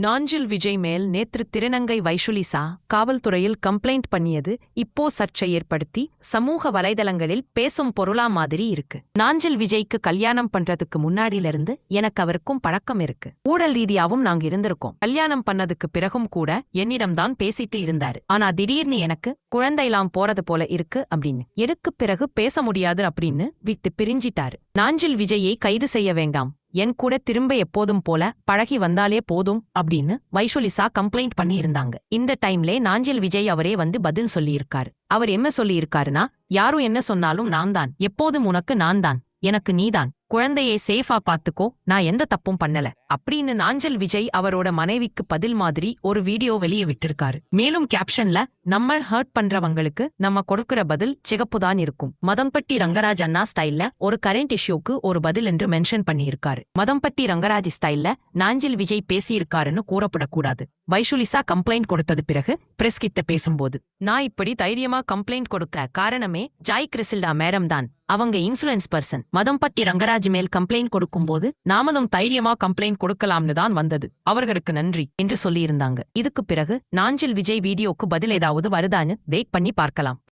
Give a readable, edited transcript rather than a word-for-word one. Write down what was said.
நாஞ்சில் விஜய் மேல் நேற்று திருநங்கை வைஷுலிசா காவல்துறையில் கம்ப்ளைண்ட் பண்ணியது இப்போ சர்ச்சை ஏற்படுத்தி சமூக வலைதளங்களில் பேசும் பொருளா மாதிரி இருக்கு. நாஞ்சில் விஜய்க்கு கல்யாணம் பண்றதுக்கு முன்னாடியிலிருந்து எனக்கு அவருக்கும் பழக்கம் இருக்கு. ஊழல் ரீதியாவும் நாங்க இருந்திருக்கோம். கல்யாணம் பண்ணதுக்கு பிறகும் கூட என்னிடம்தான் பேசிட்டு இருந்தாரு. ஆனா திடீர்னு எனக்கு குழந்தைலாம் போறது போல இருக்கு அப்படின்னு எனக்கு பிறகு பேச முடியாது அப்படின்னு விட்டு பிரிஞ்சிட்டாரு. நாஞ்சில் விஜயை கைது செய்ய வேண்டாம், என் கூட திரும்ப எப்போதும் போல பழகி வந்தாலே போதும் அப்படின்னு வைஷுலிசா கம்ப்ளைண்ட் பண்ணி இருந்தாங்க. இந்த டைம்லே நாஞ்சில் விஜய் அவரே வந்து பதில் சொல்லியிருக்காரு. அவர் என்ன சொல்லியிருக்காருன்னா, யாரும் என்ன சொன்னாலும் நான் தான், எப்போதும் உனக்கு நான் தான், எனக்கு நீதான், குழந்தையை சேஃபா பாத்துக்கோ, நான் எந்த தப்பும் பண்ணல அப்படின்னு நாஞ்சில் விஜய் அவரோட மனைவிக்கு பதில் மாதிரி ஒரு வீடியோ வெளியே விட்டிருக்காரு. மேலும் கேப்ஷன்ல, நம்ம ஹர்ட் பண்றவங்களுக்கு நம்ம கொடுக்கிற பதில் சிகப்புதான் இருக்கும், மதம்பட்டி ரங்கராஜ் அண்ணா ஸ்டைல்ல ஒரு கரண்ட் இஷ்யூக்கு ஒரு பதில் என்று மென்ஷன் பண்ணியிருக்காரு. மதம்பட்டி ரங்கராஜ் ஸ்டைல்ல நாஞ்சில் விஜய் பேசியிருக்காருன்னு கூறப்படக்கூடாது. வைஷுலிசா கம்ப்ளைண்ட் கொடுத்தது பிறகு பிரஸ் கிட்ட பேசும்போது, நான் இப்படி தைரியமா கம்ப்ளைண்ட் கொடுக்க காரணமே ஜாய் கிறிசில்டா மேடம் தான், அவங்க இன்ஃப்ளூயன்ஸ் பர்சன். மதம்பட்டி ரங்கராஜ் மேல் கம்ப்ளைண்ட் கொடுக்கும்போது நாமதும் தைரியமா கம்ப்ளைண்ட் கொடுக்கலாம்னு தான் வந்தது, அவர்களுக்கு நன்றி என்று சொல்லியிருந்தாங்க. இதுக்கு பிறகு நாஞ்சில் விஜய் வீடியோக்கு பதில் ஏதாவது வருதான்னு வெயிட் பண்ணி பார்க்கலாம்.